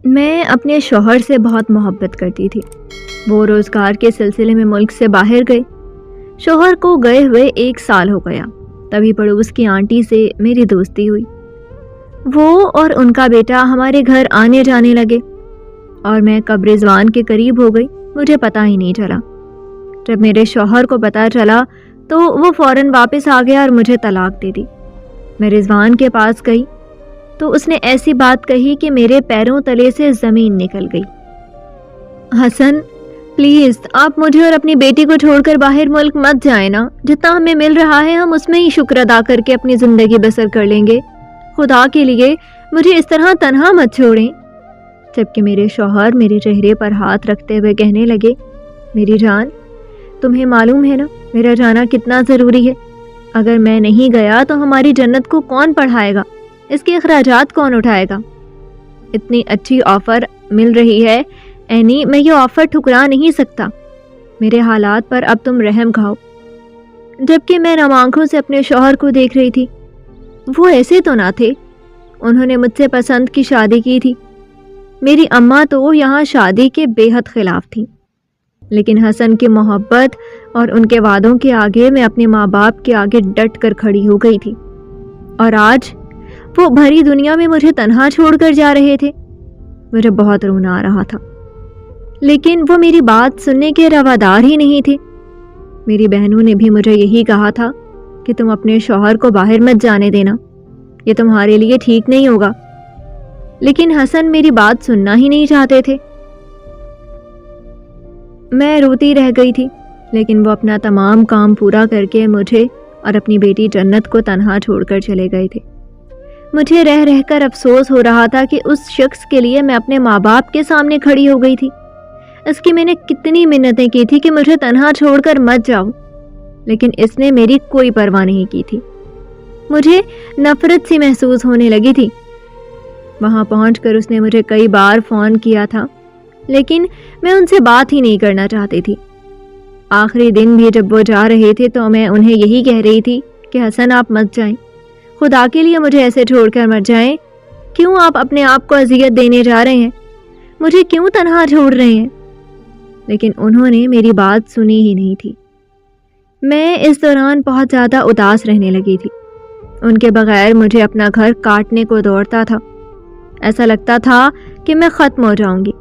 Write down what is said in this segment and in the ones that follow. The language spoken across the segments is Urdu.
میں اپنے شوہر سے بہت محبت کرتی تھی۔ وہ روزگار کے سلسلے میں ملک سے باہر گئے۔ شوہر کو گئے ہوئے 1 سال ہو گیا، تبھی پڑوس کی آنٹی سے میری دوستی ہوئی۔ وہ اور ان کا بیٹا ہمارے گھر آنے جانے لگے اور میں کب رضوان کے قریب ہو گئی مجھے پتہ ہی نہیں چلا۔ جب میرے شوہر کو پتہ چلا تو وہ فوراً واپس آ گیا اور مجھے طلاق دے دی۔ میں رضوان کے پاس گئی تو اس نے ایسی بات کہی کہ میرے پیروں تلے سے زمین نکل گئی۔ حسن، پلیز آپ مجھے اور اپنی بیٹی کو چھوڑ کر باہر ملک مت جائیں نا۔ جتنا ہمیں مل رہا ہے ہم اس میں ہی شکر ادا کر کے اپنی زندگی بسر کر لیں گے۔ خدا کے لیے مجھے اس طرح تنہا مت چھوڑیں۔ جبکہ میرے شوہر میرے چہرے پر ہاتھ رکھتے ہوئے کہنے لگے، میری جان، تمہیں معلوم ہے نا میرا جانا کتنا ضروری ہے۔ اگر میں نہیں گیا تو ہماری جنت کو کون پڑھائے گا؟ اس کے اخراجات کون اٹھائے گا؟ اتنی اچھی آفر مل رہی ہے اینی، میں یہ آفر ٹھکرا نہیں سکتا۔ میرے حالات پر اب تم رحم کھاؤ۔ جبکہ میں نم آنکھوں سے اپنے شوہر کو دیکھ رہی تھی۔ وہ ایسے تو نہ تھے۔ انہوں نے مجھ سے پسند کی شادی کی تھی۔ میری اماں تو یہاں شادی کے بے حد خلاف تھیں، لیکن حسن کی محبت اور ان کے وعدوں کے آگے میں اپنے ماں باپ کے آگے ڈٹ کر کھڑی ہو گئی تھی۔ اور آج وہ بھری دنیا میں مجھے تنہا چھوڑ کر جا رہے تھے۔ مجھے بہت رونا آ رہا تھا، لیکن وہ میری بات سننے کے روادار ہی نہیں تھے۔ میری بہنوں نے بھی مجھے یہی کہا تھا کہ تم اپنے شوہر کو باہر مت جانے دینا، یہ تمہارے لیے ٹھیک نہیں ہوگا، لیکن حسن میری بات سننا ہی نہیں چاہتے تھے۔ میں روتی رہ گئی تھی، لیکن وہ اپنا تمام کام پورا کر کے مجھے اور اپنی بیٹی جنت کو تنہا چھوڑ کر چلے گئے تھے۔ مجھے رہ رہ کر افسوس ہو رہا تھا کہ اس شخص کے لیے میں اپنے ماں باپ کے سامنے کھڑی ہو گئی تھی۔ اس کی میں نے کتنی منتیں کی تھی کہ مجھے تنہا چھوڑ کر مت جاؤ، لیکن اس نے میری کوئی پرواہ نہیں کی تھی۔ مجھے نفرت سی محسوس ہونے لگی تھی۔ وہاں پہنچ کر اس نے مجھے کئی بار فون کیا تھا، لیکن میں ان سے بات ہی نہیں کرنا چاہتی تھی۔ آخری دن بھی جب وہ جا رہے تھے تو میں انہیں یہی کہہ رہی تھی کہ حسن آپ مت جائیں، خدا کے لیے مجھے ایسے چھوڑ کر مت جائیں۔ کیوں آپ اپنے آپ کو اذیت دینے جا رہے ہیں؟ مجھے کیوں تنہا چھوڑ رہے ہیں؟ لیکن انہوں نے میری بات سنی ہی نہیں تھی۔ میں اس دوران بہت زیادہ اداس رہنے لگی تھی۔ ان کے بغیر مجھے اپنا گھر کاٹنے کو دوڑتا تھا۔ ایسا لگتا تھا کہ میں ختم ہو جاؤں گی۔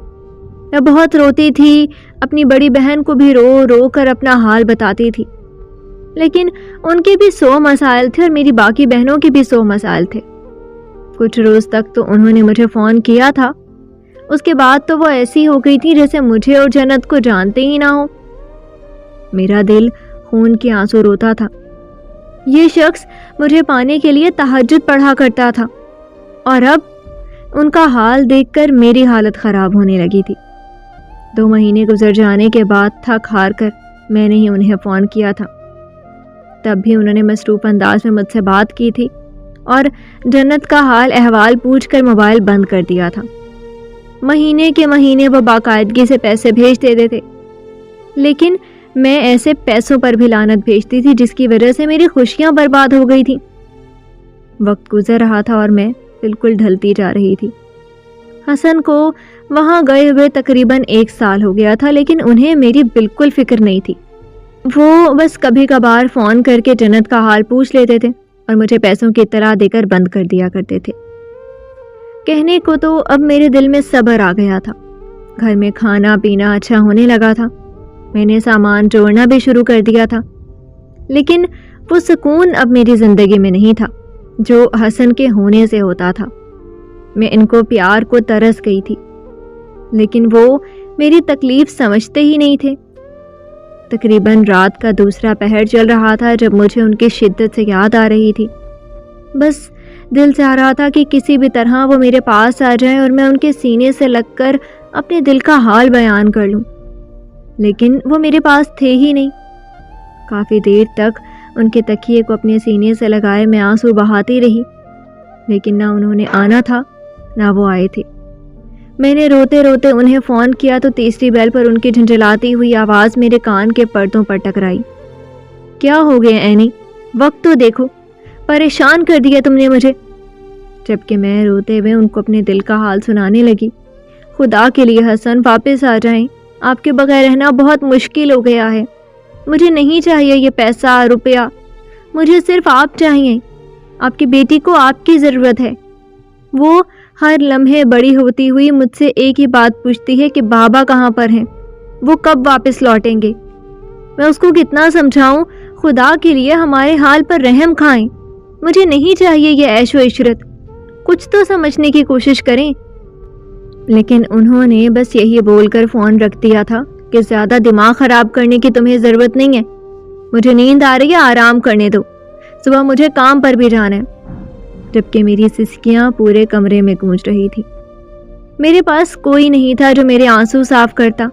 میں بہت روتی تھی، اپنی بڑی بہن کو بھی رو رو کر اپنا حال بتاتی تھی، لیکن ان کے بھی 100 مسائل تھے اور میری باقی بہنوں کے بھی 100 مسائل تھے۔ کچھ روز تک تو انہوں نے مجھے فون کیا تھا، اس کے بعد تو وہ ایسی ہو گئی تھی جیسے مجھے اور جنت کو جانتے ہی نہ ہو۔ میرا دل خون کے آنسو روتا تھا۔ یہ شخص مجھے پانے کے لیے تہجد پڑھا کرتا تھا، اور اب ان کا حال دیکھ کر میری حالت خراب ہونے لگی تھی۔ 2 مہینے گزر جانے کے بعد تھک ہار کر میں نے ہی انہیں فون کیا تھا۔ تب بھی انہوں نے مصروف انداز میں مجھ سے بات کی تھی اور جنت کا حال احوال پوچھ کر موبائل بند کر دیا تھا۔ مہینے کے مہینے وہ باقاعدگی سے پیسے بھیج دیتے تھے، لیکن میں ایسے پیسوں پر بھی لعنت بھیجتی تھی جس کی وجہ سے میری خوشیاں برباد ہو گئی تھیں۔ وقت گزر رہا تھا اور میں بالکل ڈھلتی جا رہی تھی۔ حسن کو وہاں گئے ہوئے تقریباً 1 سال ہو گیا تھا، لیکن انہیں میری بالکل فکر نہیں تھی۔ وہ بس کبھی کبھار فون کر کے جنت کا حال پوچھ لیتے تھے اور مجھے پیسوں کی اطلاع دے کر بند کر دیا کرتے تھے۔ کہنے کو تو اب میرے دل میں صبر آ گیا تھا۔ گھر میں کھانا پینا اچھا ہونے لگا تھا، میں نے سامان جوڑنا بھی شروع کر دیا تھا، لیکن وہ سکون اب میری زندگی میں نہیں تھا جو حسن کے ہونے سے ہوتا تھا۔ میں ان کو پیار کو ترس گئی تھی، لیکن وہ میری تکلیف سمجھتے ہی نہیں تھے۔ تقریباً رات کا 2 پہر چل رہا تھا جب مجھے ان کی شدت سے یاد آ رہی تھی۔ بس دل چاہ رہا تھا کہ کسی بھی طرح وہ میرے پاس آ جائیں اور میں ان کے سینے سے لگ کر اپنے دل کا حال بیان کر لوں، لیکن وہ میرے پاس تھے ہی نہیں۔ کافی دیر تک ان کے تکیے کو اپنے سینے سے لگائے میں آنسو بہاتی رہی، لیکن نہ انہوں نے آنا تھا نہ وہ آئے تھے۔ میں نے روتے روتے انہیں فون کیا تو تیسری بیل پر ان کی جھنجھلاتی ہوئی آواز میرے کان کے پردوں پر ٹکرائی۔ کیا ہو گیا اینی؟ وقت تو دیکھو، پریشان کر دیا تم نے مجھے۔ جبکہ میں روتے ہوئے ان کو اپنے دل کا حال سنانے لگی خدا کے لیے حسن واپس آ جائیں، آپ کے بغیر رہنا بہت مشکل ہو گیا ہے۔ مجھے نہیں چاہیے یہ پیسہ روپیہ، مجھے صرف آپ چاہیے۔ آپ کی بیٹی کو آپ کی ضرورت ہے۔ وہ ہر لمحے بڑی ہوتی ہوئی مجھ سے ایک ہی بات پوچھتی ہے کہ بابا کہاں پر ہیں، وہ کب واپس لوٹیں گے۔ میں اس کو کتنا سمجھاؤں، خدا کے لیے ہمارے حال پر رحم کھائیں، مجھے نہیں چاہیے یہ عیش و عشرت، کچھ تو سمجھنے کی کوشش کریں۔ لیکن انہوں نے بس یہی بول کر فون رکھ دیا تھا کہ زیادہ دماغ خراب کرنے کی تمہیں ضرورت نہیں ہے، مجھے نیند آ رہی ہے، آرام کرنے دو، صبح مجھے کام پر بھی جانا ہے۔ جبکہ میری سسکیاں پورے کمرے میں گونج رہی تھی۔ میرے پاس کوئی نہیں تھا جو میرے آنسو صاف کرتا۔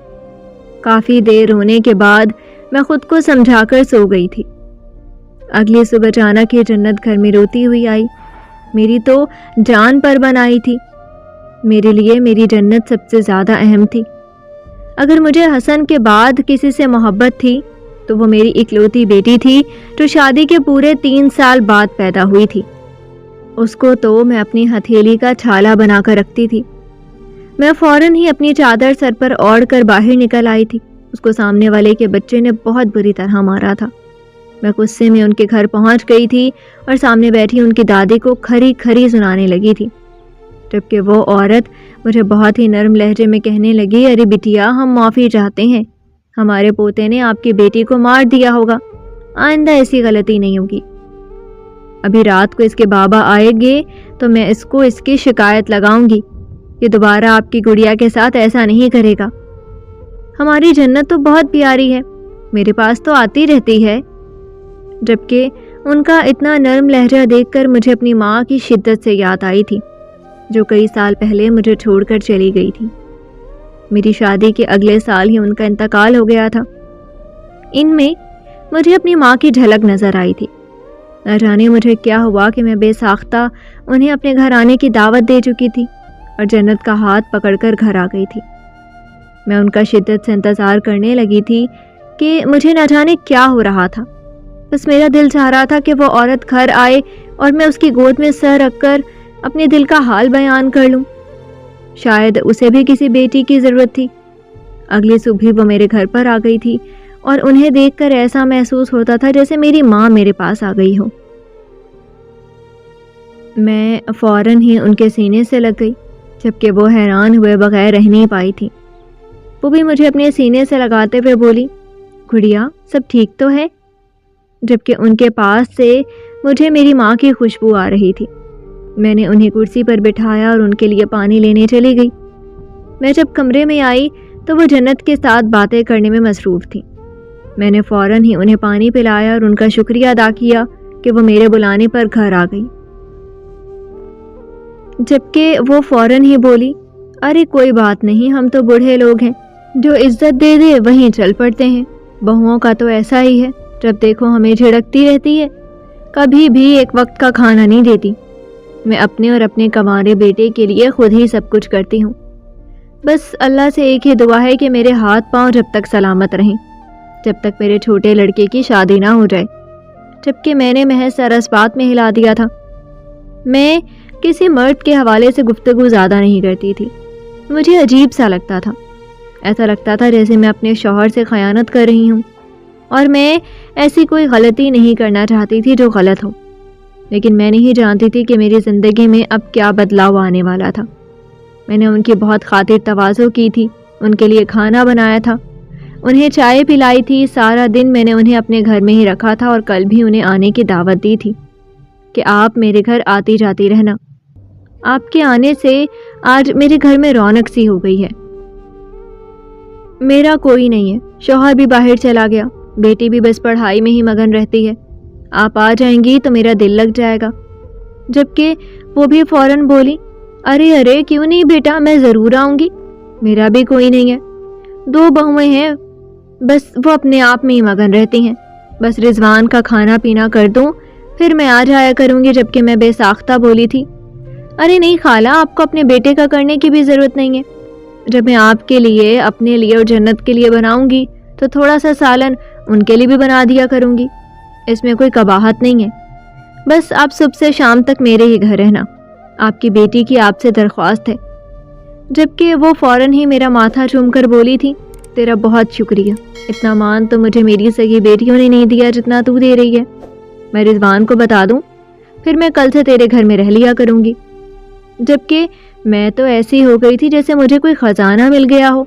کافی دیر رونے کے بعد میں خود کو سمجھا کر سو گئی تھی۔ اگلی صبح اچانک یہ جنت گھر میں روتی ہوئی آئی۔ میری تو جان پر بنائی تھی۔ میرے لیے میری جنت سب سے زیادہ اہم تھی۔ اگر مجھے حسن کے بعد کسی سے محبت تھی تو وہ میری اکلوتی بیٹی تھی جو شادی کے پورے 3 سال بعد پیدا ہوئی تھی۔ اس کو تو میں اپنی ہتھیلی کا چھالا بنا کر رکھتی تھی۔ میں فوراً ہی اپنی چادر سر پر اوڑھ کر باہر نکل آئی تھی۔ اس کو سامنے والے کے بچے نے بہت بری طرح مارا تھا۔ میں غصے میں ان کے گھر پہنچ گئی تھی اور سامنے بیٹھی ان کی دادی کو کھری کھری سنانے لگی تھی، جبکہ وہ عورت مجھے بہت ہی نرم لہجے میں کہنے لگی، ارے بٹیا، ہم معافی چاہتے ہیں، ہمارے پوتے نے آپ کی بیٹی کو مار دیا ہوگا، آئندہ ایسی غلطی نہیں ہوگی۔ ابھی رات کو اس کے بابا آئیں گے تو میں اس کو اس کی شکایت لگاؤں گی، یہ دوبارہ آپ کی گڑیا کے ساتھ ایسا نہیں کرے گا۔ ہماری جنت تو بہت پیاری ہے، میرے پاس تو آتی رہتی ہے۔ جبکہ ان کا اتنا نرم لہجہ دیکھ کر مجھے اپنی ماں کی شدت سے یاد آئی تھی، جو کئی سال پہلے مجھے چھوڑ کر چلی گئی تھی۔ میری شادی کے اگلے سال ہی ان کا انتقال ہو گیا تھا۔ ان میں مجھے اپنی ماں کی جھلک نظر آئی تھی۔ نہ جانے مجھے کیا ہوا کہ میں بے ساختہ انہیں اپنے گھر آنے کی دعوت دے چکی تھی اور جنت کا ہاتھ پکڑ کر گھر آ گئی تھی۔ میں ان کا شدت سے انتظار کرنے لگی تھی کہ مجھے نہ جانے کیا ہو رہا تھا، بس میرا دل چاہ رہا تھا کہ وہ عورت گھر آئے اور میں اس کی گود میں سر رکھ کر اپنے دل کا حال بیان کر لوں۔ شاید اسے بھی کسی بیٹی کی ضرورت تھی۔ اگلی صبح وہ میرے گھر پر آ گئی تھی اور انہیں دیکھ کر ایسا محسوس ہوتا تھا جیسے میری ماں میرے پاس آ گئی ہو۔ میں فوراً ہی ان کے سینے سے لگ گئی، جبکہ وہ حیران ہوئے بغیر رہ نہیں پائی تھی۔ وہ بھی مجھے اپنے سینے سے لگاتے ہوئے بولی، گڑیا سب ٹھیک تو ہے؟ جبکہ ان کے پاس سے مجھے میری ماں کی خوشبو آ رہی تھی۔ میں نے انہیں کرسی پر بٹھایا اور ان کے لیے پانی لینے چلی گئی۔ میں جب کمرے میں آئی تو وہ جنت کے ساتھ باتیں کرنے میں مصروف تھی۔ میں نے فوراً ہی انہیں پانی پلایا اور ان کا شکریہ ادا کیا کہ وہ میرے بلانے پر گھر آ گئی۔ جبکہ وہ فوراً ہی بولی، ارے کوئی بات نہیں، ہم تو بوڑھے لوگ ہیں، جو عزت دے دے وہیں چل پڑتے ہیں، بہوؤں کا تو ایسا ہی ہے، جب دیکھو ہمیں جھڑکتی رہتی ہے، کبھی بھی ایک وقت کا کھانا نہیں دیتی۔ میں اپنے اور اپنے کنوارے بیٹے کے لیے خود ہی سب کچھ کرتی ہوں، بس اللہ سے ایک ہی دعا ہے کہ میرے ہاتھ پاؤں جب تک سلامت رہیں، جب تک میرے چھوٹے لڑکے کی شادی نہ ہو جائے۔ جبکہ میں نے محض سر اس بات میں ہلا دیا تھا۔ میں کسی مرد کے حوالے سے گفتگو زیادہ نہیں کرتی تھی۔ مجھے عجیب سا لگتا تھا، ایسا لگتا تھا جیسے میں اپنے شوہر سے خیانت کر رہی ہوں، اور میں ایسی کوئی غلطی نہیں کرنا چاہتی تھی جو غلط ہو، لیکن میں نہیں جانتی تھی کہ میری زندگی میں اب کیا بدلاؤ آنے والا تھا۔ میں نے ان کی بہت خاطر تواضع کی تھی، ان کے لیے کھانا بنایا تھا، انہیں چائے پلائی تھی، سارا دن میں نے انہیں اپنے گھر میں ہی رکھا تھا اور کل بھی انہیں آنے کی دعوت دی تھی کہ آپ میرے گھر آتی جاتی رہنا۔ آپ کے آنے سے آج میرے گھر میں رونق سی ہو گئی ہے۔ میرا کوئی نہیں ہے، شوہر بھی باہر چلا گیا، بیٹی بھی بس پڑھائی میں ہی مگن رہتی ہے، آپ آ جائیں گی تو میرا دل لگ جائے گا۔ جبکہ وہ بھی فوراً بولی، ارے کیوں نہیں بیٹا، میں ضرور آؤں گی، میرا بھی کوئی نہیں ہے، 2 بہویں ہیں، بس وہ اپنے آپ میں ہی مگن رہتی ہیں، بس رضوان کا کھانا پینا کر دوں پھر میں آ جایا کروں گی۔ جبکہ میں بے ساختہ بولی تھی، ارے نہیں خالہ، آپ کو اپنے بیٹے کا کرنے کی بھی ضرورت نہیں ہے، جب میں آپ کے لیے، اپنے لیے اور جنت کے لیے بناؤں گی تو تھوڑا سا سالن ان کے لیے بھی بنا دیا کروں گی، اس میں کوئی قباحت نہیں ہے، بس آپ صبح سے شام تک میرے ہی گھر رہنا، آپ کی بیٹی کی آپ سے درخواست ہے۔ جبکہ وہ فوراً ہی میرا ماتھا چوم کر بولی تھی، تیرا بہت شکریہ، اتنا مان تو مجھے میری سگی بیٹیوں نے نہیں دیا جتنا تو دے رہی ہے۔ میں رضوان کو بتا دوں، پھر میں کل سے تیرے گھر میں رہ لیا کروں گی۔ جبکہ میں تو ایسی ہو گئی تھی جیسے مجھے کوئی خزانہ مل گیا ہو۔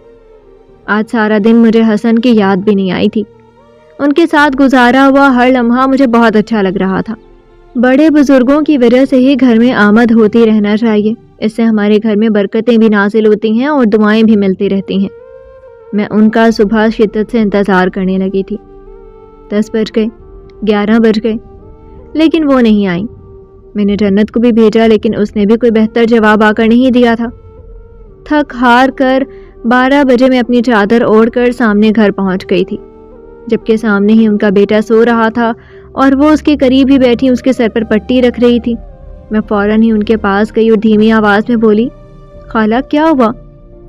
آج سارا دن مجھے حسن کی یاد بھی نہیں آئی تھی۔ ان کے ساتھ گزارا ہوا ہر لمحہ مجھے بہت اچھا لگ رہا تھا۔ بڑے بزرگوں کی وجہ سے ہی گھر میں آمد ہوتی رہنا چاہیے، اس سے ہمارے گھر میں برکتیں بھی نازل ہوتی ہیں اور دعائیں بھی ملتی رہتی ہیں۔ میں ان کا صبح شدت سے انتظار کرنے لگی تھی۔ 10 بج گئے، 11 بج گئے، لیکن وہ نہیں آئیں۔ میں نے جنت کو بھی بھیجا لیکن اس نے بھی کوئی بہتر جواب آ کر نہیں دیا تھا۔ تھک ہار کر 12 بجے میں اپنی چادر اوڑھ کر سامنے گھر پہنچ گئی تھی، جبکہ سامنے ہی ان کا بیٹا سو رہا تھا اور وہ اس کے قریب ہی بیٹھی اس کے سر پر پٹی رکھ رہی تھی۔ میں فوراً ہی ان کے پاس گئی اور دھیمی آواز میں بولی، خالہ کیا ہوا؟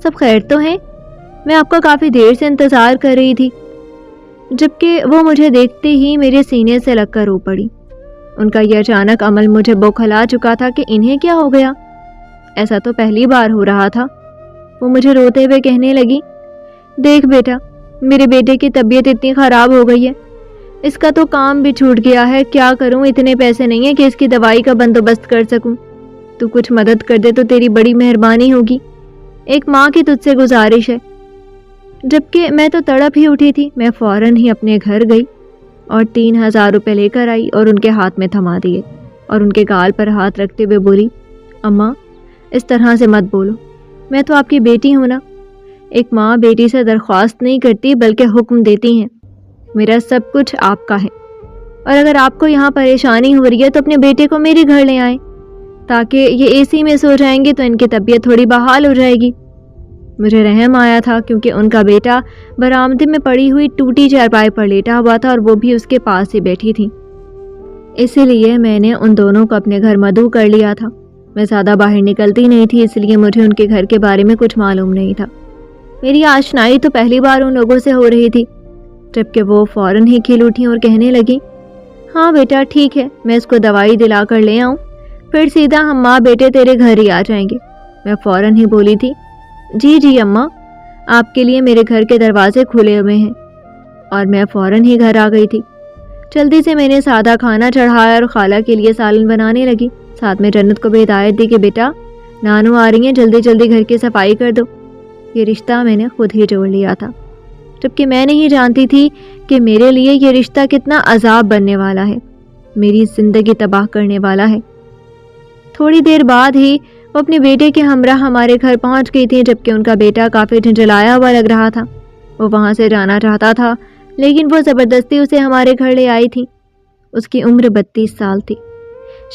سب خیر تو ہیں؟ میں آپ کا کافی دیر سے انتظار کر رہی تھی۔ جبکہ وہ مجھے دیکھتے ہی میرے سینے سے لگ کر رو پڑی۔ ان کا یہ اچانک عمل مجھے بوکھلا چکا تھا کہ انہیں کیا ہو گیا؟ ایسا تو پہلی بار ہو رہا تھا۔ وہ مجھے روتے ہوئے کہنے لگی، دیکھ بیٹا، میرے بیٹے کی طبیعت اتنی خراب ہو گئی ہے، اس کا تو کام بھی چھوٹ گیا ہے، کیا کروں، اتنے پیسے نہیں ہیں کہ اس کی دوائی کا بندوبست کر سکوں۔ تو کچھ مدد کر دے تو تیری بڑی مہربانی ہوگی، ایک ماں کی تجھ سے گزارش ہے۔ جبکہ میں تو تڑپ ہی اٹھی تھی۔ میں فوراً ہی اپنے گھر گئی اور 3000 روپے لے کر آئی اور ان کے ہاتھ میں تھما دیے اور ان کے گال پر ہاتھ رکھتے ہوئے بولی، اماں اس طرح سے مت بولو، میں تو آپ کی بیٹی ہوں نا۔ ایک ماں بیٹی سے درخواست نہیں کرتی بلکہ حکم دیتی ہیں۔ میرا سب کچھ آپ کا ہے، اور اگر آپ کو یہاں پریشانی ہو رہی ہے تو اپنے بیٹے کو میرے گھر لے آئیں، تاکہ یہ اے سی میں سو جائیں گے تو ان کی طبیعت تھوڑی بحال ہو جائے گی۔ مجھے رحم آیا تھا کیونکہ ان کا بیٹا برآمدے میں پڑی ہوئی ٹوٹی چارپائی پر لیٹا ہوا تھا اور وہ بھی اس کے پاس ہی بیٹھی تھی۔ اسی لیے میں نے ان دونوں کو اپنے گھر مدعو کر لیا تھا۔ میں زیادہ باہر نکلتی نہیں تھی، اس لیے مجھے ان کے گھر کے بارے میں کچھ معلوم نہیں تھا۔ میری آشنائی تو پہلی بار ان لوگوں سے ہو رہی تھی۔ جبکہ وہ فوراً ہی کھل اٹھی اور کہنے لگی، ہاں بیٹا ٹھیک ہے، میں اس کو دوائی دلا کر لے آؤں، پھر سیدھا ہم ماں بیٹے تیرے گھر ہی آ جائیں گے۔ میں فوراً ہی بولی تھی، جی جی اماں، آپ کے لیے میرے گھر کے دروازے کھلے ہوئے ہیں۔ اور میں فوراً ہی گھر آ گئی تھی۔ جلدی سے میں نے سادہ کھانا چڑھایا اور خالہ کے لیے سالن بنانے لگی۔ ساتھ میں جنت کو بھی ہدایت دی کہ بیٹا نانو آ رہی ہیں، جلدی جلدی گھر کی صفائی کر دو۔ یہ رشتہ میں نے خود ہی جوڑ لیا تھا، جبکہ میں نہیں جانتی تھی کہ میرے لیے یہ رشتہ کتنا عذاب بننے والا ہے، میری زندگی تباہ کرنے والا ہے۔ تھوڑی دیر بعد ہی وہ اپنے بیٹے کے ہمراہ ہمارے گھر پہنچ گئی تھی، جبکہ ان کا بیٹا کافی جھنجھلایا ہوا لگ رہا تھا۔ وہ وہاں سے جانا چاہتا تھا لیکن وہ زبردستی اسے ہمارے گھر لے آئی تھی۔ اس کی عمر 32 سال تھی،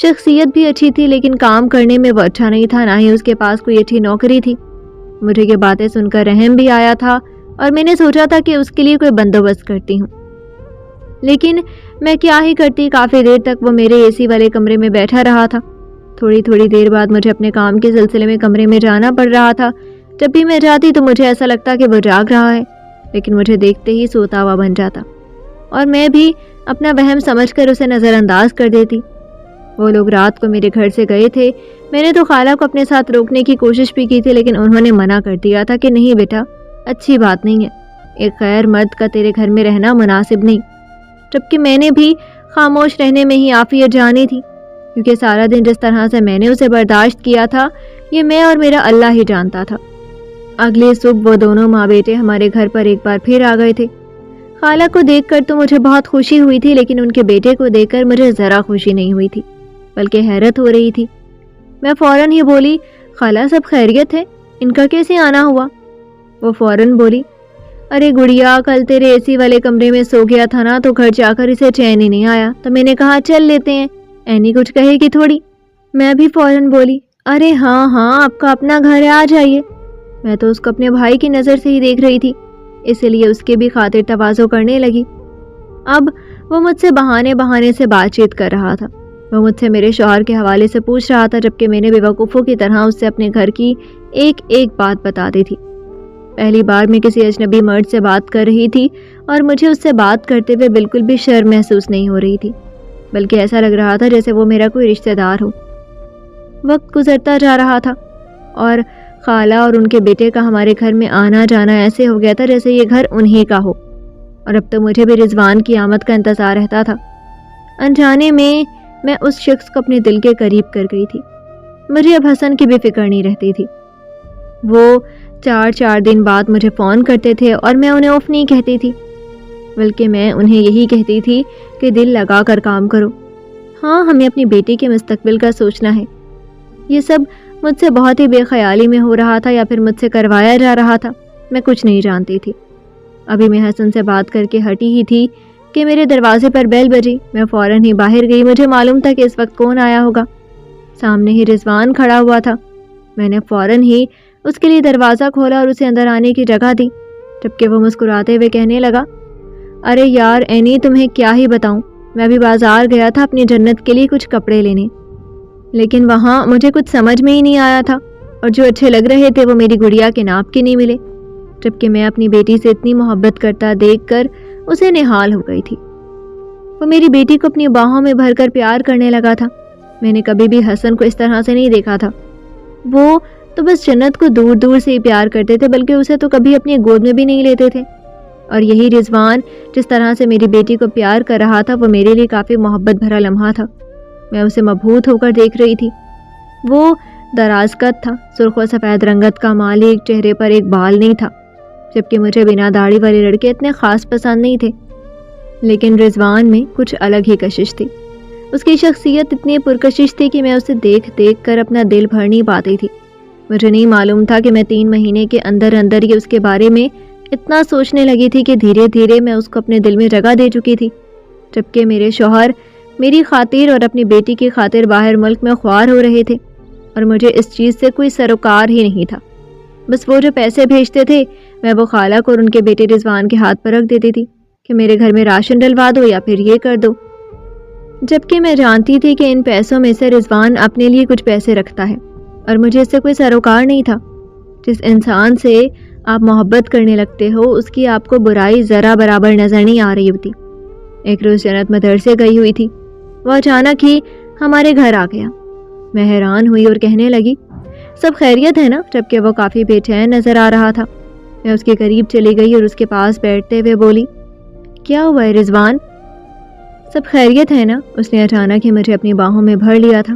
شخصیت بھی اچھی تھی، لیکن کام کرنے میں وہ اچھا نہیں تھا، نہ ہی اس کے پاس کوئی اچھی نوکری تھی۔ مجھے یہ باتیں سن کر رحم بھی آیا تھا اور میں نے سوچا تھا کہ اس کے لیے کوئی بندوبست کرتی ہوں، لیکن میں کیا ہی کرتی۔ کافی دیر تک وہ میرے اے سی والے کمرے میں بیٹھا رہا تھا۔ تھوڑی دیر بعد مجھے اپنے کام کے سلسلے میں کمرے میں جانا پڑ رہا تھا۔ جب بھی میں جاتی تو مجھے ایسا لگتا کہ وہ جاگ رہا ہے، لیکن مجھے دیکھتے ہی سوتا ہوا بن جاتا اور میں بھی اپنا وہم سمجھ کر اسے نظر انداز کر دیتی۔ وہ لوگ رات کو میرے گھر سے گئے تھے۔ میں نے تو خالہ کو اپنے ساتھ روکنے کی کوشش بھی کی تھی، لیکن انہوں نے منع کر دیا تھا کہ نہیں بیٹا، اچھی بات نہیں ہے، ایک غیر مرد کا تیرے گھر میں رہنا مناسب نہیں۔ جبکہ میں نے بھی خاموش رہنے میں ہی عافیت جانی تھی، کیونکہ سارا دن جس طرح سے میں نے اسے برداشت کیا تھا یہ میں اور میرا اللہ ہی جانتا تھا۔ اگلی صبح وہ دونوں ماں بیٹے ہمارے گھر پر ایک بار پھر آ گئے تھے۔ خالہ کو دیکھ کر تو مجھے بہت خوشی ہوئی تھی، لیکن ان کے بیٹے کو دیکھ کر مجھے ذرا خوشی نہیں ہوئی تھی، بلکہ حیرت ہو رہی تھی۔ میں فوراً ہی بولی، خالہ سب خیریت ہے؟ ان کا کیسے آنا ہوا؟ وہ فوراً بولی، ارے گڑیا، کل تیرے اے سی والے کمرے میں سو گیا تھا نا، تو گھر جا کر اسے چین ہی نہیں آیا، تو میں نے کہا چل لیتے ہیں، اینی کچھ کہے گی تھوڑی۔ میں بھی فوراً بولی، ارے ہاں آپ کا اپنا گھر ہے، آ جائیے۔ میں تو اس کو اپنے بھائی کی نظر سے ہی دیکھ رہی تھی، اسی لیے اس کے بھی خاطر تواضع کرنے لگی۔ اب وہ مجھ سے بہانے سے بات چیت کر رہا تھا۔ وہ مجھ سے میرے شوہر کے حوالے سے پوچھ رہا تھا، جبکہ میں نے بیوقوفوں کی طرح اس سے اپنے گھر کی ایک ایک بات بتا دی تھی۔ پہلی بار میں کسی اجنبی مرد سے بات کر رہی تھی اور مجھے اس سے بات کرتے ہوئے بالکل بھی شرم محسوس نہیں ہو رہی تھی، بلکہ ایسا لگ رہا تھا جیسے وہ میرا کوئی رشتہ دار ہو۔ وقت گزرتا جا رہا تھا اور خالہ اور ان کے بیٹے کا ہمارے گھر میں آنا جانا ایسے ہو گیا تھا جیسے یہ گھر انہی کا ہو، اور اب تو مجھے بھی رضوان کی آمد کا انتظار رہتا تھا۔ انجانے میں اس شخص کو اپنے دل کے قریب کر گئی تھی۔ مجھے اب حسن کی بھی فکر نہیں رہتی تھی۔ وہ 4 دن بعد مجھے فون کرتے تھے اور میں انہیں اف نہیں کہتی تھی، بلکہ میں انہیں یہی کہتی تھی کہ دل لگا کر کام کرو۔ ہاں، ہمیں اپنی بیٹی کے مستقبل کا سوچنا ہے۔ یہ سب مجھ سے بہت ہی بے خیالی میں ہو رہا تھا یا پھر مجھ سے کروایا جا رہا تھا، میں کچھ نہیں جانتی تھی۔ ابھی میں حسن سے بات کر کے ہٹی ہی تھی کہ میرے دروازے پر بیل بجی۔ میں فوراً ہی باہر گئی۔ مجھے معلوم تھا کہ اس وقت کون آیا ہوگا۔ سامنے ہی رضوان کھڑا ہوا تھا۔ میں نے فوراً ہی اس کے لیے دروازہ کھولا اور اسے اندر آنے کی جگہ دی، جبکہ وہ مسکراتے ہوئے کہنے لگا، ارے یار اینی، تمہیں کیا ہی بتاؤں، میں ابھی بازار گیا تھا اپنی جنت کے لیے کچھ کپڑے لینے، لیکن وہاں مجھے کچھ سمجھ میں ہی نہیں آیا تھا، اور جو اچھے لگ رہے تھے وہ میری گڑیا کے ناپ کے نہیں ملے، جبکہ میں اپنی بیٹی سے اتنی محبت کرتا دیکھ کر اسے نہال ہو گئی تھی۔ وہ میری بیٹی کو اپنی باہوں میں بھر کر پیار کرنے لگا تھا۔ میں نے کبھی بھی حسن کو اس طرح سے نہیں دیکھا تھا۔ وہ تو بس جنت کو دور دور سے ہی پیار کرتے تھے، بلکہ اسے تو کبھی اپنی گود میں بھی نہیں لیتے تھے۔ اور یہی رضوان جس طرح سے میری بیٹی کو پیار کر رہا تھا، وہ میرے لیے کافی محبت بھرا لمحہ تھا۔ میں اسے مبہوت ہو کر دیکھ رہی تھی۔ وہ دراز قد تھا، سرخ و سفید رنگت کا مالک، چہرے پر ایک بال نہیں تھا، جبکہ مجھے بنا داڑھی والے لڑکے اتنے خاص پسند نہیں تھے۔ لیکن رضوان میں کچھ الگ ہی کشش تھی۔ اس کی شخصیت اتنی پرکشش تھی کہ میں اسے دیکھ دیکھ کر اپنا دل بھر نہیں پاتی تھی۔ مجھے نہیں معلوم تھا کہ میں 3 مہینے کے اندر ہی اس کے بارے میں اتنا سوچنے لگی تھی کہ دھیرے دھیرے میں اس کو اپنے دل میں جگہ دے چکی تھی، جبکہ میرے شوہر میری خاطر اور اپنی بیٹی کی خاطر باہر ملک میں خوار ہو رہے تھے، اور مجھے اس چیز سے کوئی سروکار ہی نہیں تھا۔ بس وہ جو پیسے بھیجتے تھے میں وہ خالہ کو اور ان کے بیٹے رضوان کے ہاتھ پر رکھ دیتی تھی کہ میرے گھر میں راشن ڈلوا دو یا پھر یہ کر دو، جبکہ میں جانتی تھی کہ ان پیسوں میں سے رضوان اپنے لیے کچھ پیسے رکھتا ہے، اور مجھے اس سے کوئی سروکار نہیں تھا۔ جس انسان سے آپ محبت کرنے لگتے ہو اس کی آپ کو برائی ذرا برابر نظر نہیں آ رہی ہوتی۔ ایک روز جنت مدرسے گئی ہوئی تھی، وہ اچانک ہی ہمارے گھر آ گیا۔ میں حیران ہوئی اور کہنے لگی، سب خیریت ہے نا؟ جبکہ وہ کافی بے چین نظر آ رہا تھا۔ میں اس کے قریب چلی گئی اور اس کے پاس بیٹھتے ہوئے بولی، کیا ہوا ہے رضوان؟ سب خیریت ہے نا؟ اس نے اچانک ہی مجھے اپنی باہوں میں بھر لیا تھا۔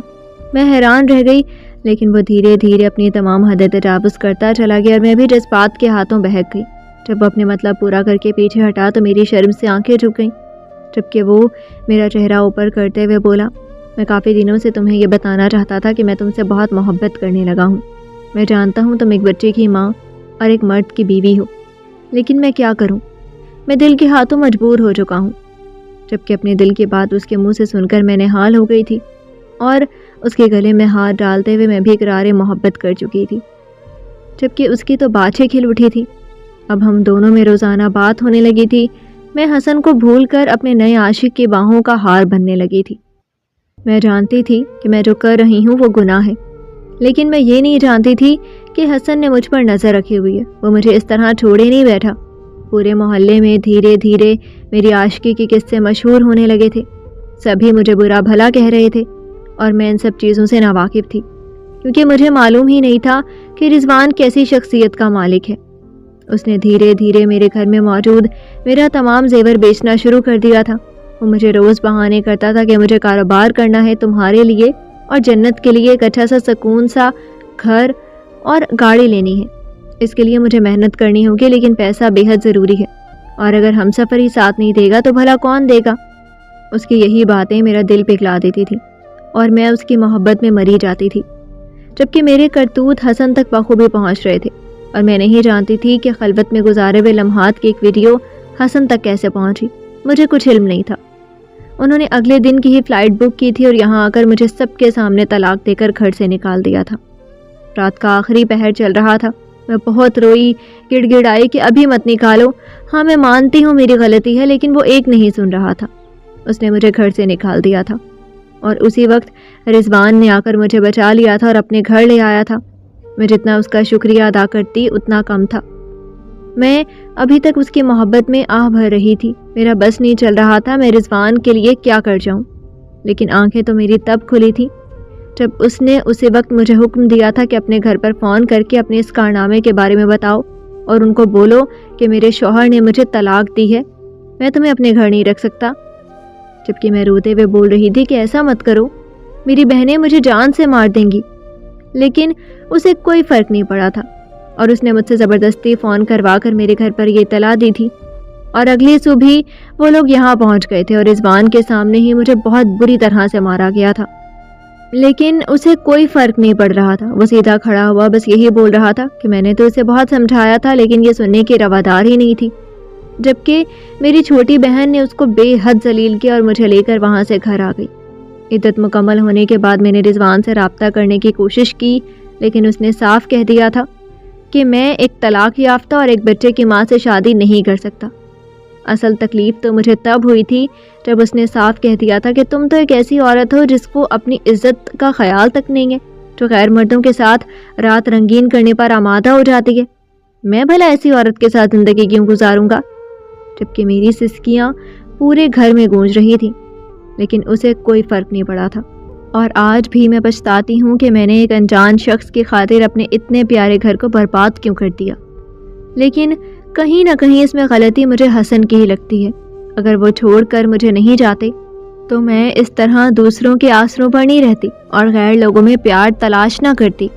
میں حیران رہ گئی، لیکن وہ دھیرے دھیرے اپنی تمام حد تجاوز کرتا چلا گیا، اور میں بھی جذبات کے ہاتھوں بہک گئی۔ جب وہ اپنے مطلب پورا کر کے پیچھے ہٹا تو میری شرم سے آنکھیں جھک گئیں، جبکہ وہ میرا چہرہ اوپر کرتے ہوئے بولا، میں کافی دنوں سے تمہیں یہ بتانا چاہتا تھا کہ میں تم سے بہت محبت کرنے لگا ہوں۔ میں جانتا ہوں تم ایک بچے کی ماں اور ایک مرد کی بیوی ہو، لیکن میں کیا کروں، میں دل کے ہاتھوں مجبور ہو چکا ہوں۔ جبکہ اپنے دل کی بات اس کے منہ سے سن کر میں نہال ہو گئی تھی، اور اس کے گلے میں ہاتھ ڈالتے ہوئے میں بھی اقرار محبت کر چکی تھی، جبکہ اس کی تو باتیں کھل اٹھی تھی۔ اب ہم دونوں میں روزانہ بات ہونے لگی تھی۔ میں حسن کو بھول کر اپنے نئے عاشق کی باہوں کا ہار بننے لگی تھی۔ میں جانتی تھی کہ میں جو کر رہی ہوں وہ گناہ ہے، لیکن میں یہ نہیں جانتی تھی کہ حسن نے مجھ پر نظر رکھی ہوئی ہے۔ وہ مجھے اس طرح چھوڑے نہیں بیٹھا۔ پورے محلے میں دھیرے دھیرے میری عاشقی کے قصے مشہور ہونے لگے تھے۔ سبھی مجھے برا بھلا کہہ رہے تھے، اور میں ان سب چیزوں سے ناواقف تھی، کیونکہ مجھے معلوم ہی نہیں تھا کہ رضوان کیسی شخصیت کا مالک ہے۔ اس نے دھیرے دھیرے میرے گھر میں موجود میرا تمام زیور بیچنا شروع کر دیا تھا۔ وہ مجھے روز بہانے کرتا تھا کہ مجھے کاروبار کرنا ہے تمہارے لیے، اور جنت کے لیے ایک اچھا سا سکون سا گھر اور گاڑی لینی ہے۔ اس کے لیے مجھے محنت کرنی ہوگی، لیکن پیسہ بے حد ضروری ہے، اور اگر ہم سفر ہی ساتھ نہیں دے گا تو بھلا کون دے گا؟ اس کی یہی باتیں میرا دل پگھلا دیتی تھی، اور میں اس کی محبت میں مری جاتی تھی، جبکہ میرے کرتوت حسن تک بخوبی پہنچ رہے تھے، اور میں نہیں جانتی تھی کہ خلوت میں گزارے ہوئے لمحات کی ایک ویڈیو حسن تک کیسے پہنچی۔ مجھے کچھ علم نہیں تھا۔ انہوں نے اگلے دن کی ہی فلائٹ بک کی تھی، اور یہاں آ کر مجھے سب کے سامنے طلاق دے کر گھر سے نکال دیا تھا۔ رات کا آخری پہر چل رہا تھا۔ میں بہت روئی، گڑ گڑ آئی کہ ابھی مت نکالو۔ ہاں میں مانتی ہوں میری غلطی ہے، لیکن وہ ایک نہیں سن رہا تھا۔ اس نے مجھے گھر سے نکال دیا تھا، اور اسی وقت رضوان نے آ کر مجھے بچا لیا تھا اور اپنے گھر لے آیا تھا۔ میں جتنا اس کا شکریہ ادا کرتی اتنا کم تھا۔ میں ابھی تک اس کی محبت میں آہ بھر رہی تھی۔ میرا بس نہیں چل رہا تھا میں رضوان کے لیے کیا کر جاؤں، لیکن آنکھیں تو میری تب کھلی تھی جب اس نے اسی وقت مجھے حکم دیا تھا کہ اپنے گھر پر فون کر کے اپنے اس کارنامے کے بارے میں بتاؤ اور ان کو بولو کہ میرے شوہر نے مجھے طلاق دی ہے، میں تمہیں اپنے گھر نہیں رکھ سکتا۔ جبکہ میں روتے ہوئے بول رہی تھی کہ ایسا مت کرو، میری بہنیں مجھے جان سے مار دیں گی، لیکن اسے کوئی فرق نہیں پڑا تھا اور اس نے مجھ سے زبردستی فون کروا کر میرے گھر پر یہ اطلاع دی تھی، اور اگلی صبح وہ لوگ یہاں پہنچ گئے تھے اور رضوان کے سامنے ہی مجھے بہت بری طرح سے مارا گیا تھا۔ لیکن اسے کوئی فرق نہیں پڑ رہا تھا، وہ سیدھا کھڑا ہوا بس یہی بول رہا تھا کہ میں نے تو اسے بہت سمجھایا تھا لیکن یہ سننے کی روادار ہی نہیں تھی، جبکہ میری چھوٹی بہن نے اس کو بے حد ذلیل کیا اور مجھے لے کر وہاں سے گھر آ گئی۔ عدت مکمل ہونے کے بعد میں نے رضوان سے رابطہ کرنے کی کوشش کی، لیکن اس نے صاف کہہ دیا تھا کہ میں ایک طلاق یافتہ اور ایک بچے کی ماں سے شادی نہیں کر سکتا۔ اصل تکلیف تو مجھے تب ہوئی تھی جب اس نے صاف کہہ دیا تھا کہ تم تو ایک ایسی عورت ہو جس کو اپنی عزت کا خیال تک نہیں ہے، جو غیر مردوں کے ساتھ رات رنگین کرنے پر آمادہ ہو جاتی ہے۔ میں بھلا ایسی عورت کے ساتھ زندگی کیوں گزاروں گا؟ جبکہ میری سسکیاں پورے گھر میں گونج رہی تھیں، لیکن اسے کوئی فرق نہیں پڑا تھا، اور آج بھی میں پچھتاتی ہوں کہ میں نے ایک انجان شخص کی خاطر اپنے اتنے پیارے گھر کو برباد کیوں کر دیا۔ لیکن کہیں نہ کہیں اس میں غلطی مجھے حسن کی ہی لگتی ہے۔ اگر وہ چھوڑ کر مجھے نہیں جاتے تو میں اس طرح دوسروں کے آسروں پر نہیں رہتی اور غیر لوگوں میں پیار تلاش نہ کرتی۔